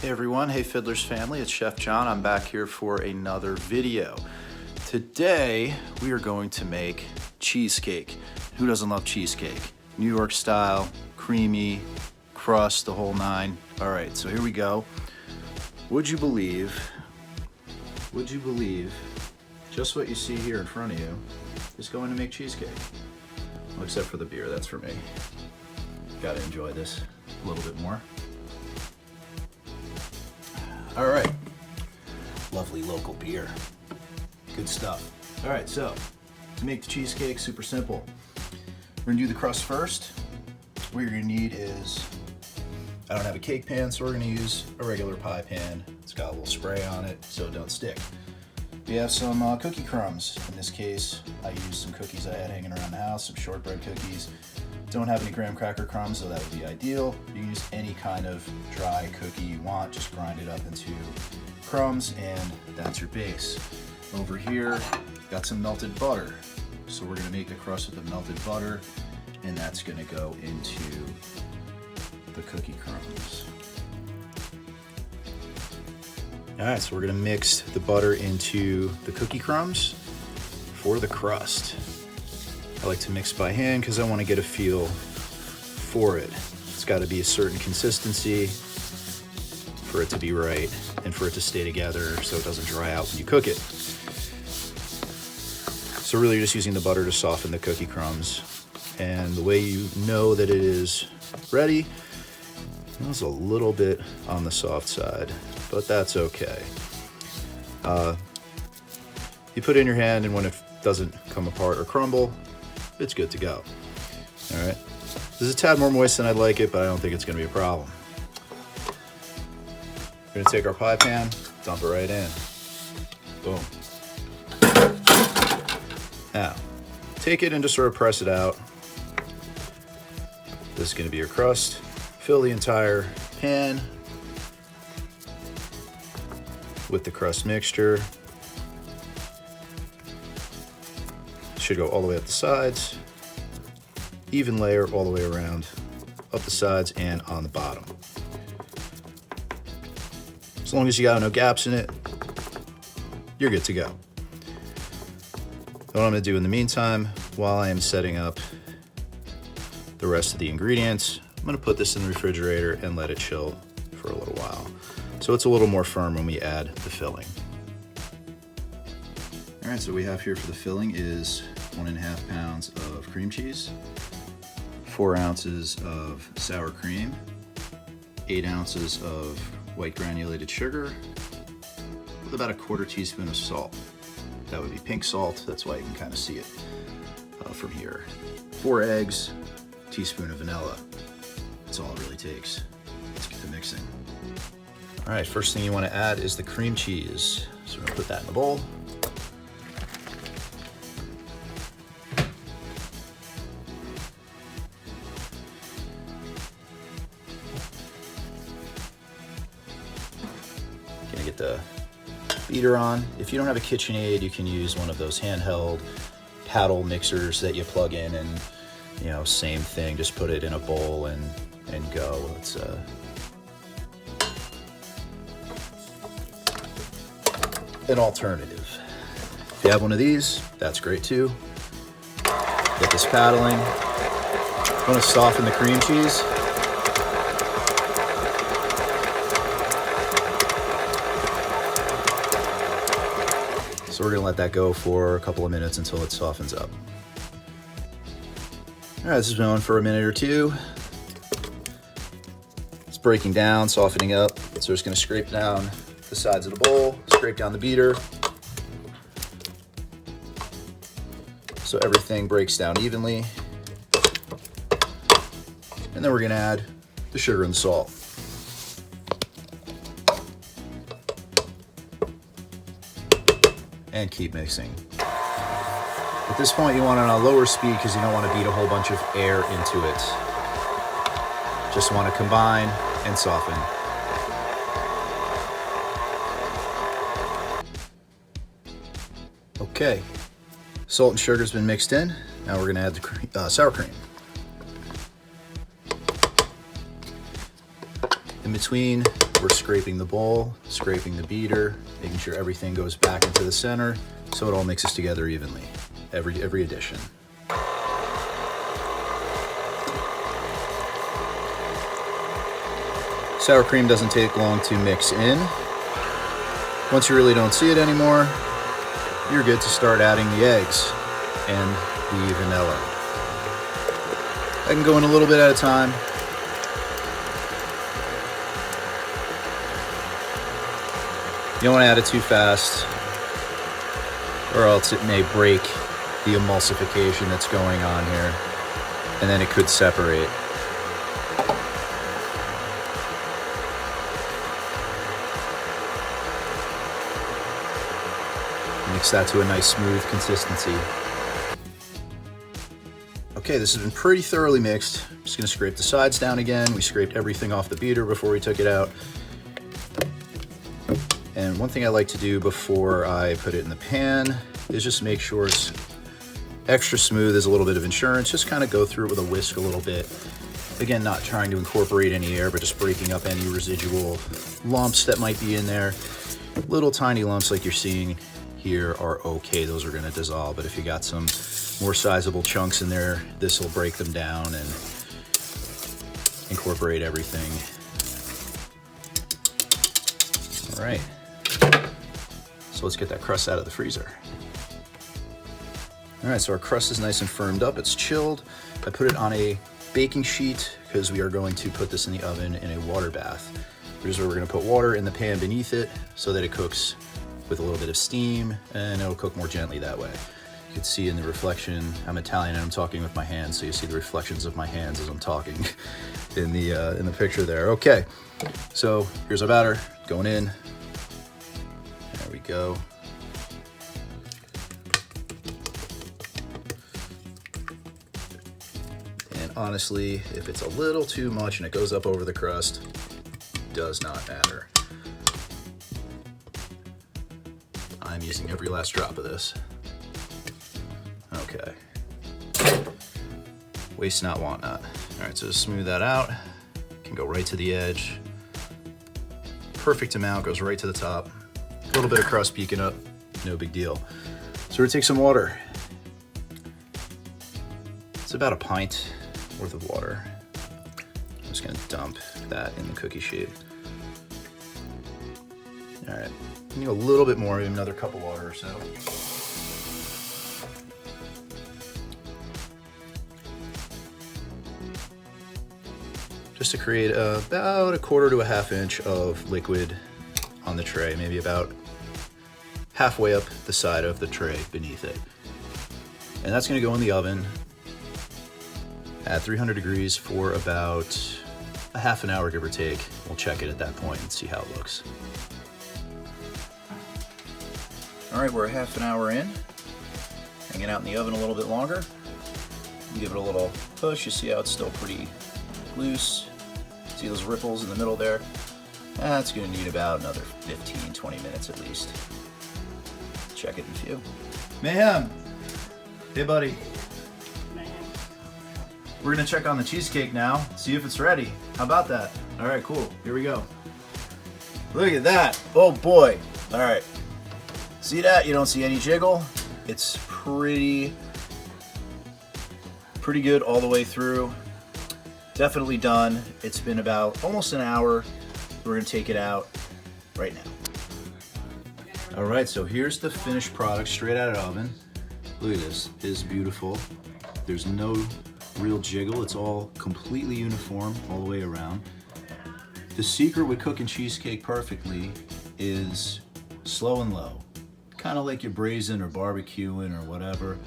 Hey everyone, hey Fiddler's family, it's Chef John. I'm back here for another video. Today we are going to make cheesecake. Who doesn't love cheesecake? New York style, creamy, crust, the whole nine. All right, so here we go. Would you believe just what you see here in front of you is going to make cheesecake? Well, except for the beer, that's for me. Gotta enjoy this a little bit more. All right, lovely local beer, good stuff. All right, so to make the cheesecake, super simple. We're gonna do the crust first. What you're gonna need is, I don't have a cake pan, so we're gonna use a regular pie pan. It's got a little spray on it so it don't stick. We have some cookie crumbs. In this case, I used some cookies I had hanging around the house, some shortbread cookies. Don't have any graham cracker crumbs, so that would be ideal. You can use any kind of dry cookie you want, just grind it up into crumbs, and that's your base. Over here, got some melted butter. So we're gonna make the crust with the melted butter, and that's gonna go into the cookie crumbs. All right, so we're gonna mix the butter into the cookie crumbs for the crust. I like to mix by hand because I want to get a feel for it. It's got to be a certain consistency for it to be right and for it to stay together so it doesn't dry out when you cook it. So really you're just using the butter to soften the cookie crumbs. And the way you know that it is ready, it's a little bit on the soft side, but that's okay. You put it in your hand, and when it doesn't come apart or crumble, it's good to go. All right, this is a tad more moist than I'd like it, but I don't think it's gonna be a problem. We're gonna take our pie pan, dump it right in. Boom. Now, take it and just sort of press it out. This is gonna be your crust. Fill the entire pan with the crust mixture. Should go all the way up the sides, even layer all the way around, up the sides and on the bottom. As long as you got no gaps in it, you're good to go. What I'm gonna do in the meantime, while I am setting up the rest of the ingredients, I'm gonna put this in the refrigerator and let it chill for a little while. So it's a little more firm when we add the filling. All right, so what we have here for the filling is 1.5 pounds of cream cheese, 4 ounces of sour cream, 8 ounces of white granulated sugar, with about a 1/4 teaspoon of salt. That would be pink salt, that's why you can kind of see it from here. 4 eggs, teaspoon of vanilla. That's all it really takes. Let's get the mixing. All right, first thing you want to add is the cream cheese. So we're gonna put that in the bowl. Gonna get the beater on. If you don't have a KitchenAid, you can use one of those handheld paddle mixers that you plug in, and same thing, just put it in a bowl and go. It's an alternative. If you have one of these, that's great too. Get this paddling. I want to soften the cream cheese. So we're gonna let that go for a couple of minutes until it softens up. All right, this has been on for a minute or two. It's breaking down, softening up. So we're just gonna scrape down the sides of the bowl, scrape down the beater, so everything breaks down evenly. And then we're gonna add the sugar and the salt. And keep mixing. At this point, you want it on a lower speed because you don't want to beat a whole bunch of air into it. Just want to combine and soften. Okay, salt and sugar's been mixed in. Now we're gonna add the sour cream. In In between, we're scraping the bowl, scraping the beater, making sure everything goes back into the center so it all mixes together evenly, every addition. Sour cream doesn't take long to mix in. Once you really don't see it anymore, you're good to start adding the eggs and the vanilla. I can go in a little bit at a time. You don't want to add it too fast, or else it may break the emulsification that's going on here, and then it could separate. Mix that to a nice smooth consistency. Okay, this has been pretty thoroughly mixed. I'm just gonna scrape the sides down again. We scraped everything off the beater before we took it out. And one thing I like to do before I put it in the pan is just make sure it's extra smooth as a little bit of insurance. Just kind of go through it with a whisk a little bit. Again, not trying to incorporate any air, but just breaking up any residual lumps that might be in there. Little tiny lumps like you're seeing here are okay, those are gonna dissolve, but if you got some more sizable chunks in there, this will break them down and incorporate everything. All right, so let's get that crust out of the freezer. All right, so our crust is nice and firmed up, it's chilled. I put it on a baking sheet because we are going to put this in the oven in a water bath. Here's where we're gonna put water in the pan beneath it so that it cooks with a little bit of steam, and it'll cook more gently that way. You can see in the reflection, I'm Italian and I'm talking with my hands, so you see the reflections of my hands as I'm talking in the picture there. Okay, so here's our batter going in. There we go. And honestly, if it's a little too much and it goes up over the crust, does not matter. I'm using every last drop of this. Okay. Waste not, want not. All right, so to smooth that out, can go right to the edge. Perfect amount, goes right to the top. A little bit of crust peeking up, no big deal. So we're gonna take some water. It's about a pint worth of water. I'm just gonna dump that in the cookie sheet. All right, I need a little bit more, maybe another cup of water or so. Just to create about 1/4 to a 1/2 inch of liquid on the tray, maybe about halfway up the side of the tray beneath it. And that's gonna go in the oven at 300 degrees for about a half an hour, give or take. We'll check it at that point and see how it looks. All right, we're a half an hour in, hanging out in the oven a little bit longer. Give it a little push, you see how it's still pretty loose. See those ripples in the middle there? That's gonna need about another 15, 20 minutes at least. Check it in a few. Mayhem, hey buddy. We're gonna check on the cheesecake now, see if it's ready. How about that? All right, cool, here we go. Look at that, oh boy. All right, see that? You don't see any jiggle. It's pretty good all the way through. Definitely done. It's been about almost an hour. We're gonna take it out right now. All right, so here's the finished product straight out of the oven. Look at this, it is beautiful. There's no real jiggle. It's all completely uniform all the way around. The secret with cooking cheesecake perfectly is slow and low. Kind of like you're braising or barbecuing or whatever.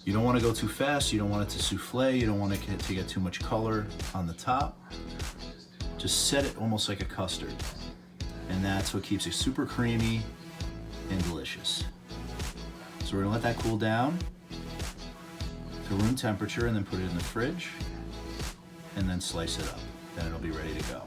You don't want to go too fast, you don't want it to souffle, you don't want it to get too much color on the top. Just set it almost like a custard. And that's what keeps it super creamy and delicious. So we're gonna let that cool down to room temperature and then put it in the fridge and then slice it up. Then it'll be ready to go.